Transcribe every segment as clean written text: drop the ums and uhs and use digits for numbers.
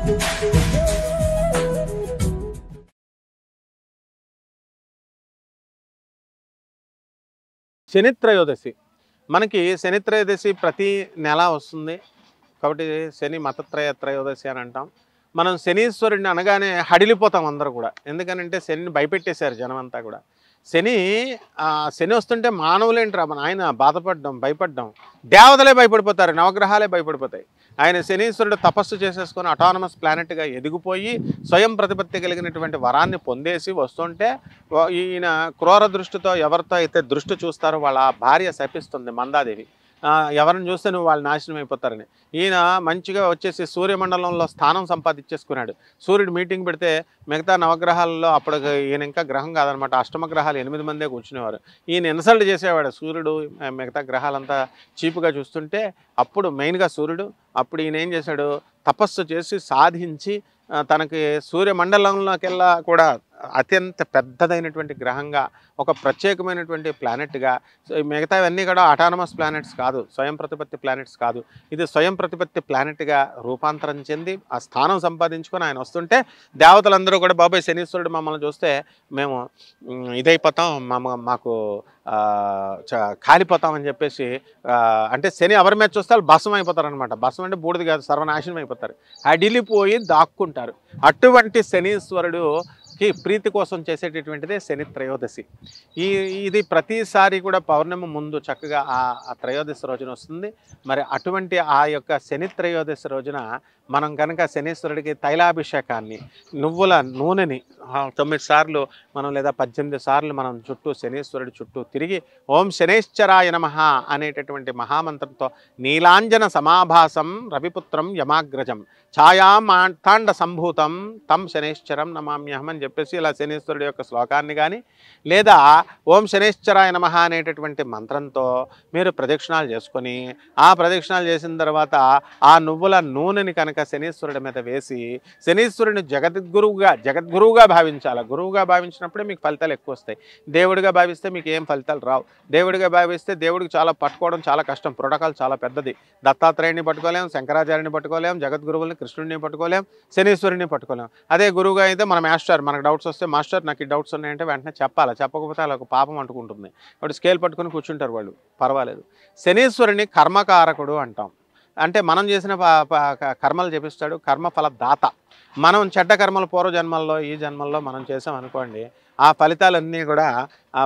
శని త్రయోదశి మనకి శని త్రయోదశి ప్రతి నెల వస్తుంది కాబట్టి శని త్రయోదశి అని అంటాం. మనం శనీశ్వరుడిని అనగానే హడిలిపోతాం అందరూ కూడా. ఎందుకనంటే శనిని భయపెట్టేశారు జనం అంతా కూడా. శని శని వస్తుంటే మానవులేంట్రా మన ఆయన బాధపడడం భయపడడం, దేవతలే భయపడిపోతారు, నవగ్రహాలే భయపడిపోతాయి. ఆయన శనీశ్వరుడు తపస్సు చేసేసుకొని అటానమస్ ప్లానెట్గా ఎదిగిపోయి స్వయం ప్రతిపత్తి కలిగినటువంటి వరాన్ని పొందేసి వస్తుంటే ఈయన క్రూర దృష్టితో ఎవరితో అయితే దృష్టి చూస్తారో వాళ్ళ భార్య శపిస్తుంది మందాదేవి. ఎవరిని చూస్తే నువ్వు వాళ్ళు నాశనం అయిపోతారని. ఈయన మంచిగా వచ్చేసి సూర్యమండలంలో స్థానం సంపాదించేసుకున్నాడు. సూర్యుడు మీటింగ్ పెడితే మిగతా నవగ్రహాలలో అప్పుడు ఈయన ఇంకా గ్రహం కాదనమాట, అష్టమ గ్రహాలు 8 మందే కూర్చునేవారు. ఈయన ఇన్సల్ట్ చేసేవాడు. సూర్యుడు మిగతా గ్రహాలంతా చీపుగా చూస్తుంటే అప్పుడు మెయిన్గా సూర్యుడు అప్పుడు ఈయన ఏం చేశాడు, తపస్సు చేసి సాధించి తనకి సూర్యమండలంలోకెల్లా కూడా అత్యంత పెద్దదైనటువంటి గ్రహంగా ఒక ప్రత్యేకమైనటువంటి ప్లానెట్గా, మిగతావన్నీ కూడా అటానమస్ ప్లానెట్స్ కాదు, స్వయం ప్రతిపత్తి ప్లానెట్స్ కాదు, ఇది స్వయం ప్రతిపత్తి ప్లానెట్గా రూపాంతరం చెంది ఆ స్థానం సంపాదించుకొని ఆయన వస్తుంటే దేవతలందరూ కూడా బాబాయ్ శనీశ్వరుడు మమ్మల్ని చూస్తే మేము ఇదైపోతాం, మాకు కాలిపోతామని చెప్పేసి, అంటే శని ఎవరి మీద చూస్తే వాళ్ళు భస్మం అయిపోతారనమాట. భస్మం అంటే బూడిది కాదు, సర్వనాశనం అయిపోతారు, అడిలిపోయి దాక్కుంటారు. అటువంటి శనీశ్వరుడుకి ప్రీతి కోసం చేసేటటువంటిదే శని త్రయోదశి. ఇది ప్రతిసారి కూడా పౌర్ణమి ముందు చక్కగా ఆ త్రయోదశి రోజున వస్తుంది. మరి అటువంటి ఆ యొక్క శని త్రయోదశి రోజున మనం కనుక శనీశ్వరుడికి తైలాభిషేకాన్ని, నువ్వుల నూనెని 9 సార్లు మనం లేదా 18 సార్లు మనం చుట్టూ శనీశ్వరుడి చుట్టూ తిరిగి ఓం శనేశ్వరాయ నమః అనేటటువంటి మహామంత్రంతో నీలాంజన సమాభాసం రవిపుత్రం యమాగ్రజం ఛాయామాతాండ సంభూతం తం శనేశ్వరం నమామ్యహం అని చెప్పేసి ఇలా శనీశ్వరుడి యొక్క శ్లోకాన్ని కానీ లేదా ఓం శనేశ్వరాయ నమః అనేటటువంటి మంత్రంతో మీరు ప్రదక్షిణాలు చేసుకొని ఆ ప్రదక్షిణాలు చేసిన తర్వాత ఆ నువ్వుల నూనెని కనుక శనీశ్వరుడి మీద వేసి శనీశ్వరుని జగద్గురువుగా భావించాలి. గురువుగా భావించినప్పుడే మీకు ఫలితాలు ఎక్కువ వస్తాయి. దేవుడిగా భావిస్తే మీకు ఏం ఫలితాలు రావు. దేవుడిగా భావిస్తే దేవుడికి చాలా పట్టుకోవడం చాలా కష్టం, ప్రోటోకాల్ చాలా పెద్దది. దత్తాత్రేయుని పట్టుకోలేం, శంకరాచార్యుని పట్టుకోలేం, జగద్గురువుల్ని కృష్ణుడిని పట్టుకోలేం, శనీశ్వరుని పట్టుకోలేం. అదే గురువుగా అయితే మన మాస్టర్, మనకు డౌట్స్ వస్తే మాస్టర్ నాకు ఈ డౌట్స్ ఉన్నాయంటే వెంటనే చెప్పాలి, చెప్పకపోతే అలా ఒక పాపం అంటుకుంటుంది. కాబట్టి స్కేల్ పట్టుకుని కూర్చుంటారు వాళ్ళు, పర్వాలేదు. శనీశ్వరుని కర్మకారకుడు అంటాం. అంటే మనం చేసిన కర్మలు చేపిస్తాడు, కర్మఫల దాత. మనం చెడ్డ కర్మలు పూర్వజన్మల్లో ఈ జన్మల్లో మనం చేసాం అనుకోండి, ఆ ఫలితాలన్నీ కూడా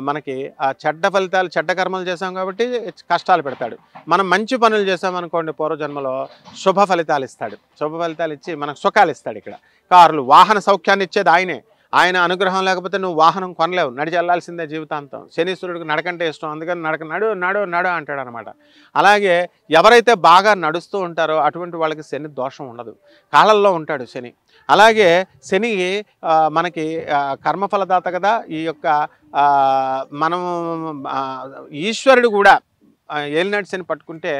మనకి ఆ చెడ్డ కర్మలు చేసాం కాబట్టి కష్టాలు పెడతాడు. మనం మంచి పనులు చేసామనుకోండి పూర్వజన్మలో శుభ ఫలితాలు ఇస్తాడు. శుభ ఫలితాలు ఇచ్చి మనకు సుఖాలు ఇస్తాడు. ఇక్కడ కార్లు వాహన సౌఖ్యాన్ని ఇచ్చేది ఆయనే. ఆయన అనుగ్రహం లేకపోతే నువ్వు వాహనం కొనలేవు, నడిచి వెళ్ళాల్సిందే జీవితాంతం. శనీశ్వరుడికి నడకంటే ఇష్టం, అందుకని నడు అంటాడు అనమాట. అలాగే ఎవరైతే బాగా నడుస్తూ ఉంటారో అటువంటి వాళ్ళకి శని దోషం ఉండదు, కాళ్ళల్లో ఉంటాడు శని. అలాగే శని మనకి కర్మఫలదాత కదా. ఈ యొక్క మనం ఈశ్వరుడు కూడా ఏలినాటి శని పట్టుకుంటే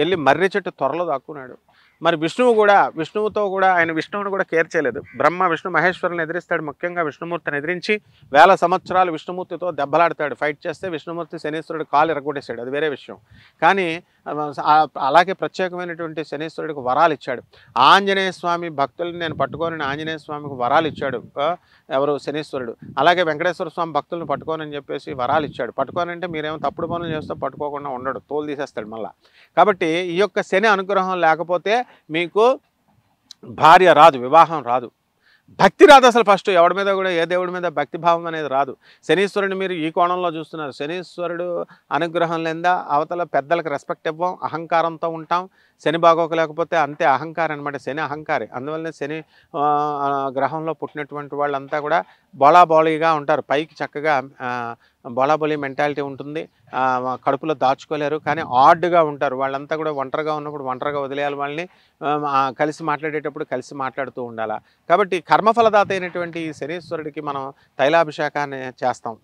వెళ్ళి మర్రి చెట్టు త్వరలో దాక్కున్నాడు. మరి విష్ణువుతో కూడా ఆయన విష్ణువుని కూడా కేర్ చేయలేదు. బ్రహ్మ విష్ణు మహేశ్వరుని ఎదిరిస్తాడు, ముఖ్యంగా విష్ణుమూర్తిని ఎదిరించి 1000 సంవత్సరాలు విష్ణుమూర్తితో దెబ్బలాడతాడు. ఫైట్ చేస్తే విష్ణుమూర్తి శనీశ్వరుడు కాలు ఎరగొట్టేశాడు, అది వేరే విషయం. కానీ అలాగే ప్రత్యేకమైనటువంటి శనీశ్వరుడికి వరాలు ఇచ్చాడు. ఆంజనేయ స్వామి భక్తుల్ని నేను పట్టుకోనని ఆంజనేయ స్వామికి వరాలు ఇచ్చాడు ఎవరు, శనీశ్వరుడు. అలాగే వెంకటేశ్వర స్వామి భక్తులను పట్టుకోనని చెప్పేసి వరాలు ఇచ్చాడు. పట్టుకోనంటే మీరేమో తప్పుడు పనులు చేస్తే పట్టుకోకుండా ఉండడు, తోలు తీసేస్తాడు మళ్ళా. కాబట్టి ఈ యొక్క శని అనుగ్రహం లేకపోతే మీకు భార్య రాదు, వివాహం రాదు, భక్తి రాదు. అసలు ఫస్ట్ ఎవడి మీద కూడా ఏ దేవుడి మీద భక్తి భావం అనేది రాదు. శనీశ్వరుని మీరు ఈ కోణంలో చూస్తున్నారు. శనీశ్వరుడు అనుగ్రహం లేదా అవతల పెద్దలకు రెస్పెక్ట్ ఇవ్వం, అహంకారంతో ఉంటాం. శని బాగోకలేకపోతే అంతే అహంకారం అనమాట. శని అహంకారి. అందువల్లనే శని గ్రహంలో పుట్టినటువంటి వాళ్ళంతా కూడా బోళాబోళీగా ఉంటారు. పైకి చక్కగా బోళాబోళీ మెంటాలిటీ ఉంటుంది, కడుపులో దాచుకోలేరు, కానీ ఆడ్గా ఉంటారు. వాళ్ళంతా కూడా ఒంటరిగా ఉన్నప్పుడు ఒంటరిగా వదిలేయాలి, వాళ్ళని కలిసి మాట్లాడేటప్పుడు కలిసి మాట్లాడుతూ ఉండాలి. కాబట్టి కర్మఫలదాత అయినటువంటి ఈ శనీశ్వరుడికి మనం తైలాభిషేకాన్ని చేస్తాం,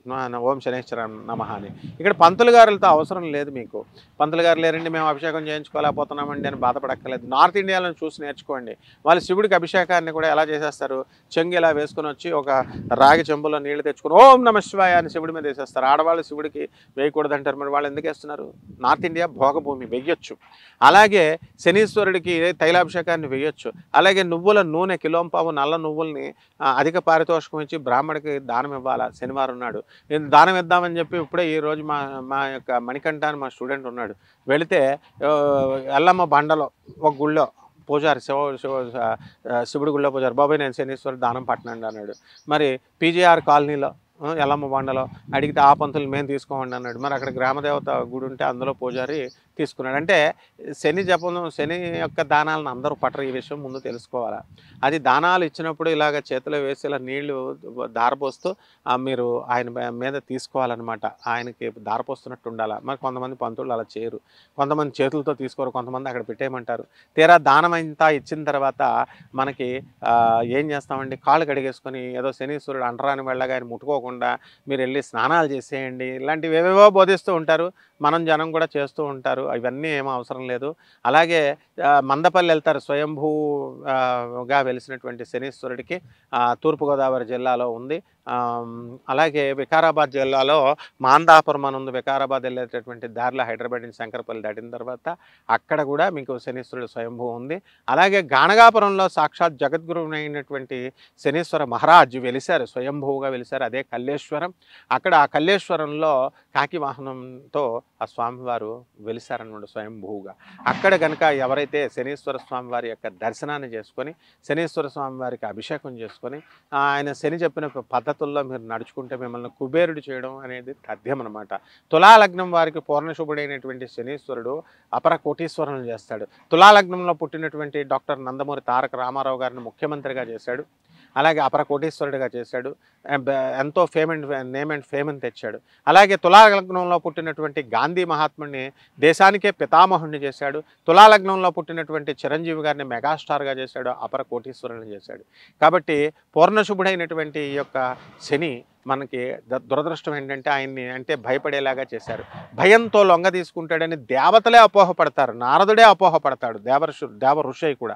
ఓం శనేశ్వర నమః అని. ఇక్కడ పంతులు గారులతో అవసరం లేదు మీకు. పంతులు గారు లేరండి మేము అభిషేకం చేయించుకోలేకపోతున్నామండి అని బాధపడక్కర్లేదు. నార్త్ ఇండియాలో చూసి నేర్చుకోండి. వాళ్ళు శివుడికి అభిషేకాన్ని కూడా ఎలా చేసేస్తారు, చెంగు ఇలా వేసుకొని వచ్చి ఒక రాగి చెంబులో నీళ్లు తెచ్చుకొని ఓం నమ శివాయ అని శివుడి మీద వేసేస్తారు. ఆడవాళ్ళు శివుడికి వేయకూడదంటారు, మరి వాళ్ళు ఎందుకు వేస్తున్నారు? నార్త్ ఇండియా భోగభూమి, వెయ్యొచ్చు. అలాగే శనీశ్వరుడికి తైలాభిషేకాన్ని వేయొచ్చు. అలాగే నువ్వుల నూనె కిలోంపావు నల్ల నువ్వుల్ని అధిక పారితోషికం ఇచ్చి బ్రాహ్మడికి దానం ఇవ్వాలా శనివారం నాడు. దానం ఇద్దామని చెప్పి ఇప్పుడే ఈరోజు మా యొక్క మణికంఠ అని మా స్టూడెంట్ ఉన్నాడు, వెళితే ఎల్లమ్మ బండలో ఒక గుళ్ళో పూజారి శివుడి గుళ్ళో పూజారి, బాబాయ్ నేను శనీశ్వరుడు దానం పట్టనండి అన్నాడు. మరి పీజీఆర్ కాలనీలో ఎల్లమ్మ బండలో అడిగితే ఆ పంతులు మేము తీసుకోమండి అన్నాడు. మరి అక్కడ గ్రామదేవత గుడి ఉంటే అందులో పూజారి తీసుకున్నాడు. అంటే శని జపం, శని యొక్క దానాలను అందరూ పట్టరు, ఈ విషయం ముందు తెలుసుకోవాలా. అది దానాలు ఇచ్చినప్పుడు ఇలాగ చేతిలో వేసి ఇలా నీళ్లు దారపోస్తూ మీరు ఆయన మీద తీసుకోవాలన్నమాట. ఆయనకి దారపోస్తున్నట్టు ఉండాలా. మరి కొంతమంది పంతులు అలా చేయరు, కొంతమంది చేతులతో తీసుకోరు, కొంతమంది అక్కడ పెట్టేయమంటారు. తీరా దానం అంతా ఇచ్చిన తర్వాత మనకి ఏం చేస్తామండి, కాళ్ళు కడిగేసుకొని ఏదో శనీశ్వరుడు అంటరాని వెళ్ళగా ఆయన ముట్టుకోకుండా మీరు వెళ్ళి స్నానాలు చేసేయండి, ఇలాంటివి ఏవేవో బోధిస్తూ ఉంటారు. మనం జనం కూడా చేస్తూ ఉంటారు, ఇవన్నీ ఏమీ అవసరం లేదు. అలాగే మందపల్లి వెళ్తారు, స్వయంభూగా వెలిసినటువంటి శనీశ్వరుడికి తూర్పుగోదావరి జిల్లాలో ఉంది. అలాగే వికారాబాద్ జిల్లాలో మాందాపురం అని ఉంది. వికారాబాద్ వెళ్ళేటటువంటి దారిలో హైదరాబాద్ నుంచి శంకరపల్లి దాటిన తర్వాత అక్కడ కూడా మీకు శనీశ్వరుడు స్వయంభూ ఉంది. అలాగే గానగాపురంలో సాక్షాత్ జగద్గురువునైనటువంటి శనీశ్వర మహారాజ్ వెలిశారు, స్వయంభూగా వెలిశారు, అదే కల్లేశ్వరం. అక్కడ ఆ కల్లేశ్వరంలో కాకి వాహనంతో ఆ స్వామివారు వెలిశారన్నమాట స్వయంభూగా. అక్కడ కనుక ఎవరైతే శనీశ్వర స్వామివారి యొక్క దర్శనాన్ని చేసుకొని శనీశ్వర స్వామివారికి అభిషేకం చేసుకొని ఆయన శని చెప్పిన పద్ధతుల్లో మీరు నడుచుకుంటే మిమ్మల్ని కుబేరుడు చేయడం అనేది తథ్యం అనమాట. తులాలగ్నం వారికి పూర్ణశుభుడైనటువంటి శనీశ్వరుడు అపర కోటీశ్వరులను చేస్తాడు. తులాలగ్నంలో పుట్టినటువంటి డాక్టర్ నందమూరి తారక రామారావు గారిని ముఖ్యమంత్రిగా చేశాడు. అలాగే అపర కోటీశ్వరుడిగా చేశాడు. ఎంతో నేమ్ అండ్ ఫేమ్ని తెచ్చాడు. అలాగే తులాలగ్నంలో పుట్టినటువంటి గాంధీ మహాత్ముడిని దేశానికే పితామహుడిని చేశాడు. తులాలగ్నంలో పుట్టినటువంటి చిరంజీవి గారిని మెగాస్టార్గా చేశాడు, అపర కోటీశ్వరుని చేశాడు. కాబట్టి పూర్ణశుభుడైనటువంటి ఈ యొక్క శని మనకి దురదృష్టం ఏంటంటే ఆయన్ని అంటే భయపడేలాగా చేశారు. భయంతో లొంగ తీసుకుంటాడని దేవతలే అపోహపడతారు, నారదుడే అపోహపడతాడు, దేవ ఋషి కూడా.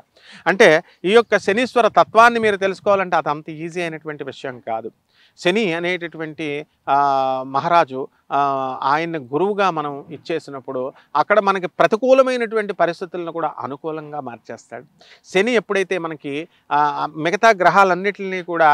అంటే ఈ యొక్క శనీశ్వర తత్వాన్ని మీరు తెలుసుకోవాలంటే అది అంత ఈజీ అయినటువంటి విషయం కాదు. శని అనేటటువంటి మహారాజు ఆయన్ని గురువుగా మనం ఇచ్చేసినప్పుడు అక్కడ మనకి ప్రతికూలమైనటువంటి పరిస్థితులను కూడా అనుకూలంగా మార్చేస్తాడు. శని ఎప్పుడైతే మనకి మిగతా గ్రహాలన్నిటిని కూడా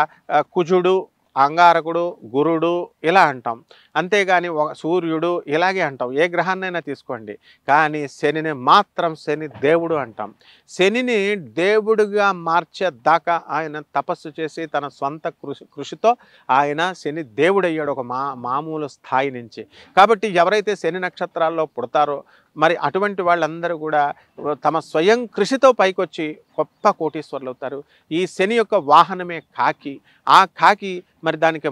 కుజుడు, అంగారకుడు, గురుడు ఇలా అంటాం, అంతేగాని సూర్యుడు ఇలాగే అంటాం, ఏ గ్రహాన్నైనా తీసుకోండి. కానీ శనిని మాత్రం శని దేవుడు అంటాం. శనిని దేవుడిగా మార్చేదాకా ఆయన తపస్సు చేసి తన సొంత కృషితో ఆయన శని దేవుడయ్యాడు ఒక మామూలు స్థాయి నుంచి. కాబట్టి ఎవరైతే శని నక్షత్రాల్లో పుడతారో మరి అటువంటి వాళ్ళందరూ కూడా తమ స్వయం కృషితో పైకొచ్చి గొప్ప కోటీశ్వరులు అవుతారు. ఈ శని యొక్క వాహనమే కాకి. ఆ కాకి మరి దానికి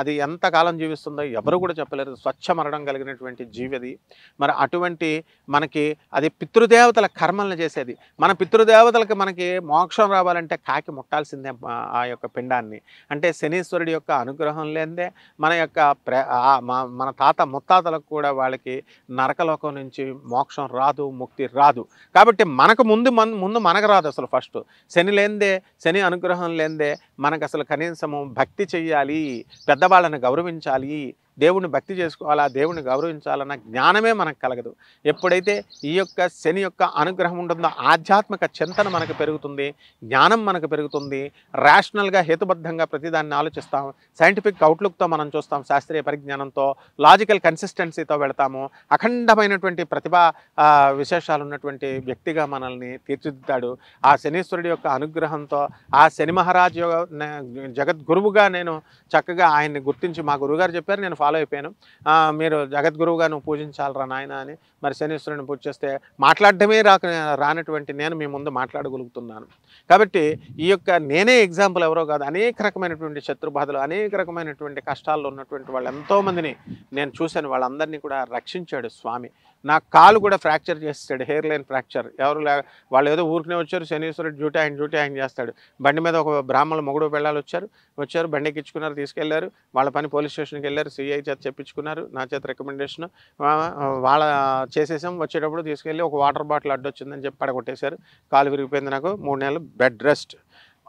అది ఎంతకాలం జీవిస్తుందో ఎవరు కూడా చెప్పలేరు. స్వచ్ఛ మరణం కలిగినటువంటి జీవి అది. మరి అటువంటి మనకి అది పితృదేవతల కర్మలను చేసేది. మన పితృదేవతలకి మనకి మోక్షం రావాలంటే కాకి ముట్టాల్సిందే ఆ యొక్క పిండాన్ని. అంటే శనీశ్వరుడి యొక్క అనుగ్రహం లేదే మన యొక్క మన తాత ముత్తాతలకు కూడా వాళ్ళకి నరకలోకం నుంచి మోక్షం రాదు, ముక్తి రాదు. కాబట్టి మనకు ముందు మనకు రాదు అసలు. ఫస్ట్ శని లేనిదే, శని అనుగ్రహం లేనిదే మనకు అసలు కనీసము భక్తి చెయ్యాలి, పెద్దవాళ్ళని గౌరవించాలి, దేవుని భక్తి చేసుకోవాలా, దేవుని గౌరవించాలన్న జ్ఞానమే మనకు కలగదు. ఎప్పుడైతే ఈ యొక్క శని యొక్క అనుగ్రహం ఉంటుందో ఆధ్యాత్మిక చింతన మనకు పెరుగుతుంది, జ్ఞానం మనకు పెరుగుతుంది, రేషనల్గా హేతుబద్ధంగా ప్రతిదాన్ని ఆలోచిస్తాం, సైంటిఫిక్ అవుట్లుక్తో మనం చూస్తాం, శాస్త్రీయ పరిజ్ఞానంతో, లాజికల్ కన్సిస్టెన్సీతో వెళతాము. అఖండమైనటువంటి ప్రతిభా విశేషాలు ఉన్నటువంటి వ్యక్తిగా మనల్ని తీర్చిదిద్దాడు. ఆ శనీశ్వరుడి యొక్క అనుగ్రహంతో ఆ శని మహారాజు జగద్గురువుగా నేను చక్కగా ఆయన్ని గుర్తించి, మా గురువుగారు చెప్పారు, నేను ఫాలో అయిపోయాను. మీరు జగద్గురువుగా నువ్వు పూజించాలరా నాయన అని. మరి శనీశ్వరుని పూజ చేస్తే మాట్లాడటమే రానటువంటి నేను మీ ముందు మాట్లాడగలుగుతున్నాను. కాబట్టి ఈ యొక్క నేనే ఎగ్జాంపుల్ ఎవరో కాదు, అనేక రకమైనటువంటి శత్రుబాధలు, అనేక రకమైనటువంటి కష్టాల్లో ఉన్నటువంటి వాళ్ళు ఎంతోమందిని నేను చూశాను. వాళ్ళందరినీ కూడా రక్షించాడు స్వామి. నా కాలు కూడా ఫ్రాక్చర్ చేస్తాడు, హెయిర్ లైన్ ఫ్రాక్చర్. వాళ్ళు ఏదో ఊరికనే వచ్చారు, శనీశ్వరుడు డ్యూటీ ఆయన చేస్తాడు. బండి మీద ఒక బ్రాహ్మణులు మొగుడు పెళ్ళాలు వచ్చారు, బండి ఎక్కించుకున్నారు, తీసుకెళ్లారు. వాళ్ళ పని పోలీస్ స్టేషన్కి వెళ్ళారు, సిఐ చేత చెప్పించుకున్నారు, నా చేత రికమెండేషన్ వాళ్ళ చేసేసాం. వచ్చేటప్పుడు తీసుకెళ్ళి ఒక వాటర్ బాటిల్ అడ్డొచ్చిందని చెప్పి పడగొట్టేశారు. కాలు విరిగిపోయింది, నాకు 3 నెలలు బెడ్ రెస్ట్.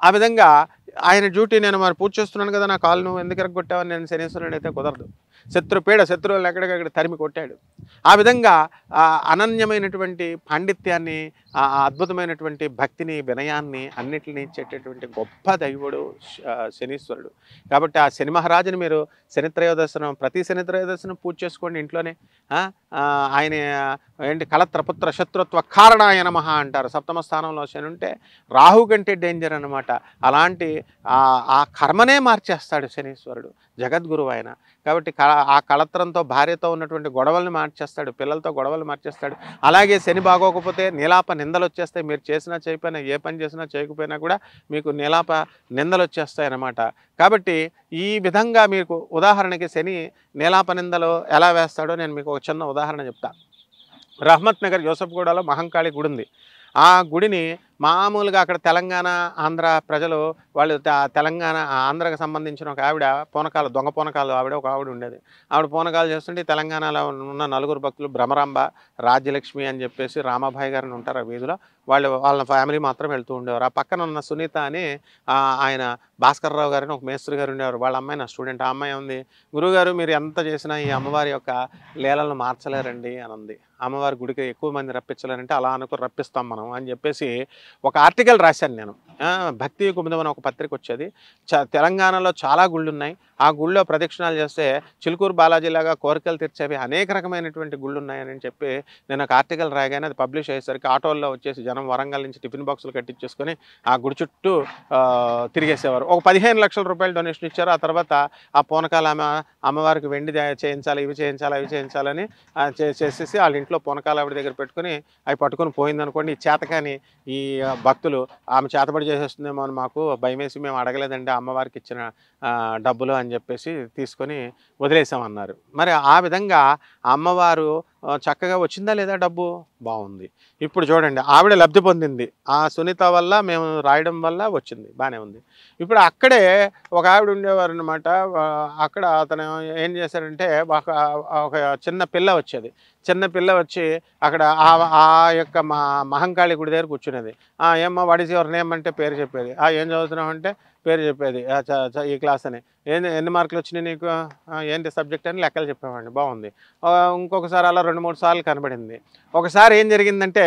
ఆ విధంగా ఆయన డ్యూటీ నేను మరి పూజ చేస్తున్నాను కదా, నా కాలు నువ్వు ఎందుకు ఎరగొట్టావని నేను శనీశ్వరుడు అయితే కుదరదు. శత్రువులను ఎక్కడికక్కడ తరిమి కొట్టాడు. ఆ విధంగా అనన్యమైనటువంటి పాండిత్యాన్ని, అద్భుతమైనటువంటి భక్తిని, వినయాన్ని అన్నిటిని ఇచ్చేటటువంటి గొప్ప దైవుడు శనీశ్వరుడు. కాబట్టి ఆ శని మహారాజుని మీరు ప్రతి శని త్రయోదశనం పూజ చేసుకోండి ఇంట్లోనే. ఆయన ఏంటి కలత్రపుత్ర శత్రుత్వ కారణాయ నమః అంటారు. సప్తమ స్థానంలో శని ఉంటే రాహు కంటే డేంజర్ అనమాట. అలాంటి ఆ కర్మనే మార్చేస్తాడు శనీశ్వరుడు, జగద్గురువు ఆయన. కాబట్టి ఆ కళత్రంతో భార్యతో ఉన్నటువంటి గొడవల్ని మార్చేస్తాడు, పిల్లలతో గొడవలు మార్చేస్తాడు. అలాగే శని బాగోకపోతే నీలాప నిందలు వచ్చేస్తాయి. మీరు చేసినా చేయకపోయినా, ఏ పని చేసినా చేయకపోయినా కూడా మీకు నీలాప నిందలు వచ్చేస్తాయి అన్నమాట. కాబట్టి ఈ విధంగా మీకు ఉదాహరణకి శని నీలాప నిందలు ఎలా వేస్తాడో నేను మీకు ఒక చిన్న ఉదాహరణ చెప్తా. రహమత్ నగర్ యోసఫ్గూడలో మహంకాళి గుడి ఉంది. ఆ గుడిని మామూలుగా అక్కడ తెలంగాణ ఆంధ్ర ప్రజలు వాళ్ళు తెలంగాణ ఆంధ్రాకి సంబంధించిన ఒక ఆవిడ దొంగ పూనకాలు ఒక ఆవిడ ఉండేది. ఆవిడ పూనకాలు చేస్తుంటే తెలంగాణలో ఉన్న నలుగురు భక్తులు భ్రమరాంబ, రాజ్యలక్ష్మి అని చెప్పేసి రామాభాయ్ గారిని ఉంటారు ఆ వీధిలో, వాళ్ళ ఫ్యామిలీ మాత్రం వెళ్తూ ఉండేవారు. ఆ పక్కన ఉన్న సునీత అని ఆయన భాస్కర్ రావు గారిని ఒక మేస్త్రి గారు ఉండేవారు. వాళ్ళ అమ్మాయి నా స్టూడెంట్. ఆ అమ్మాయి ఉంది, గురువుగారు మీరు ఎంత చేసినా ఈ అమ్మవారి యొక్క లీలలను మార్చలేరండి అని ఉంది. అమ్మవారి గుడికి ఎక్కువ మంది రప్పించలేరంటే అలా రప్పిస్తాం మనం అని చెప్పేసి ఒక ఆర్టికల్ రాశాను నేను. భక్తి కుముదం అని ఒక పత్రిక వచ్చేది. తెలంగాణలో చాలా గుళ్ళు ఉన్నాయి. ఆ గుళ్ళో ప్రదక్షిణాలు చేస్తే చిలుకూరు బాలాజీలాగా కోరికలు తీర్చేవి అనేక రకమైనటువంటి గుళ్ళు ఉన్నాయని చెప్పి నేను ఒక ఆర్టికల్ రాగానే అది పబ్లిష్ అయ్యేసరికి ఆటోల్లో వచ్చేసి జనం వరంగల్ నుంచి టిఫిన్ బాక్సులు కట్టించేసుకొని ఆ గుడి చుట్టూ తిరిగేసేవారు. ఒక 15 లక్షల రూపాయలు డొనేషన్ ఇచ్చారు. ఆ తర్వాత ఆ పూనకాలు అమ్మవారికి వెండి చేయించాలి, ఇవి చేయించాలి, అవి చేయించాలని చేసేసి వాళ్ళ ఇంట్లో పూనకాలు ఆవిడ దగ్గర పెట్టుకుని అవి పట్టుకొని పోయిందనుకోండి. ఈ చేతకాని ఈ భక్తులు ఆమె చేతబడి చేసేస్తుందేమో అని మాకు భయమేసి మేము అడగలేదండి అమ్మవారికి ఇచ్చిన డబ్బులు అని చెప్పేసి తీసుకొని వదిలేసామన్నారు. మరి ఆ విధంగా అమ్మవారు చక్కగా వచ్చిందా లేదా డబ్బు? బాగుంది. ఇప్పుడు చూడండి ఆవిడ లబ్ధి పొందింది. ఆ సునీత వల్ల మేము రాయడం వల్ల వచ్చింది, బాగానే ఉంది. ఇప్పుడు అక్కడే ఒక ఆవిడ ఉండేవారు అనమాట. అక్కడ అతను ఏం చేశారంటే ఒక చిన్న పిల్ల వచ్చేది. చిన్న పిల్ల వచ్చి అక్కడ ఆ యొక్క మహంకాళి గుడి దగ్గర కూర్చునేది. ఏమ్మా వాట్ ఈజ్ యువర్ నేమ్ అంటే పేరు చెప్పేది. ఏం చదువుతున్నావు అంటే పేరు చెప్పేది. ఈ క్లాస్ అని. ఎన్ని మార్కులు వచ్చినాయి నీకు, ఏంటి సబ్జెక్ట్ అని లెక్కలు చెప్పేవాడిని. బాగుంది. ఇంకొకసారి అలా 2-3 సార్లు కనబడింది. ఒకసారి ఏం జరిగిందంటే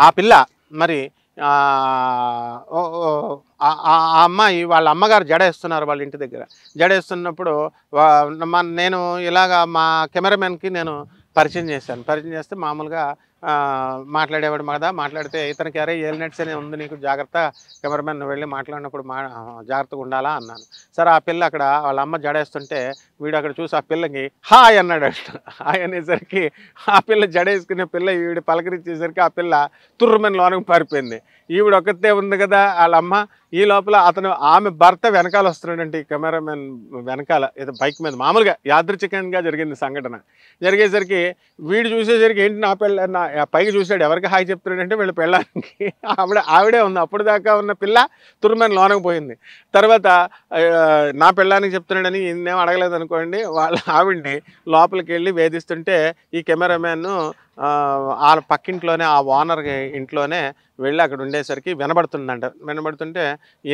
ఆ పిల్ల మరి ఆ అమ్మాయి వాళ్ళ అమ్మగారు జడేస్తున్నారు వాళ్ళ ఇంటి దగ్గర. జడేస్తున్నప్పుడు నేను ఇలాగా మా కెమెరామెన్కి నేను పరిచయం చేస్తే మామూలుగా మాట్లాడేవాడు కదా. మాట్లాడితే ఇతనికి అరే ఏలినట్స్ అనే ఉంది నీకు, జాగ్రత్త కెమెరామెన్ వెళ్ళి మాట్లాడినప్పుడు జాగ్రత్తగా ఉండాలా అన్నాను. సరే ఆ పిల్ల అక్కడ వాళ్ళ అమ్మ జడేస్తుంటే వీడు అక్కడ చూసి ఆ పిల్లకి హాయ్ అన్నాడు. హాయ్ అనేసరికి ఆ పిల్ల జడేసుకునే పిల్ల వీడు పలకరించేసరికి ఆ పిల్ల తుర్రుమని లోనకి పారిపోయింది. ఈవిడ ఒక్కతే ఉంది కదా వాళ్ళ అమ్మ. ఈ లోపల ఆమె భర్త వెనకాల వస్తున్నాడంటే ఈ కెమెరామెన్ వెనకాల ఏదో బైక్ మీద మామూలుగా యాదృచ్ఛికంగా జరిగింది సంఘటన. జరిగేసరికి వీడు చూసేసరికి ఏంటి నా పైకి చూశాడు, ఎవరికి హాయ్ చెప్తున్నాడంటే వీళ్ళ పెళ్ళానికి ఆవిడే ఉంది. అప్పుడు దాకా ఉన్న పిల్ల తుర్రుమని లోనకి పోయింది. తర్వాత నా పెళ్ళానికి చెప్తున్నాడని ఇన్నేం అడగలేదు అనుకోండి. వాళ్ళ ఆవిడ్ని లోపలికి వెళ్ళి వేధిస్తుంటే ఈ కెమెరామెన్ ఆ పక్కింట్లోనే ఆ ఓనర్ ఇంట్లోనే వెళ్ళి అక్కడ ఉండేసరికి వినబడుతుంటే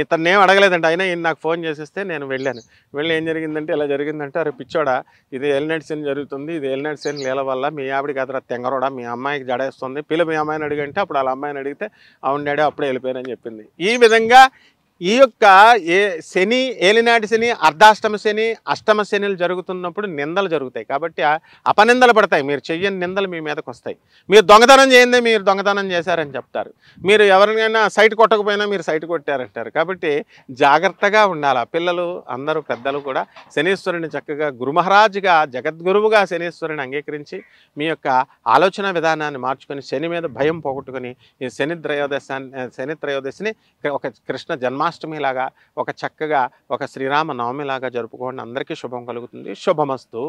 ఇతన్నేం అడగలేదంట. అయినా ఈయన నాకు ఫోన్ చేసేస్తే నేను వెళ్ళాను. వెళ్ళి ఏం జరిగిందంటే ఇలా జరిగిందంటే అరే పిచ్చోడా ఇది ఎలినైట్ సీన్ జరుగుతుంది, ఇది ఎలినైట్ సీన్ లీల వల్ల మీ ఆవిడికి అదరా తెంగరోడా మీ అమ్మాయికి జడేస్తుంది, మీ అమ్మాయిని అడిగంటే అప్పుడు వాళ్ళ అమ్మాయిని అడిగితే అవును డాడీ అప్పుడే వెళ్ళిపోయానని చెప్పింది. ఈ విధంగా ఈ యొక్క శని, ఏలినాటి శని, అర్ధాష్టమ శని, అష్టమ శనిలు జరుగుతున్నప్పుడు నిందలు జరుగుతాయి. కాబట్టి అపనిందలు పడతాయి. మీరు చెయ్యని నిందలు మీ మీదకి వస్తాయి. మీరు దొంగతనం చేయండి, మీరు దొంగతనం చేశారని చెప్తారు. మీరు ఎవరినైనా సైట్ కొట్టకపోయినా మీరు సైట్ కొట్టారంటారు. కాబట్టి జాగ్రత్తగా ఉండాలి. పిల్లలు అందరూ పెద్దలు కూడా శనీశ్వరుని చక్కగా గురుమహారాజుగా జగద్గురువుగా శనీశ్వరుని అంగీకరించి మీ యొక్క ఆలోచన విధానాన్ని మార్చుకొని శని మీద భయం పోగొట్టుకొని ఈ శని త్రయోదశిని ఒక కృష్ణ జన్మాష్టమిలాగా ఒక చక్కగా ఒక శ్రీరామ నవమిలాగా జరుపుకోండి. అందరికీ శుభం కలుగుతుంది. శుభమస్తు.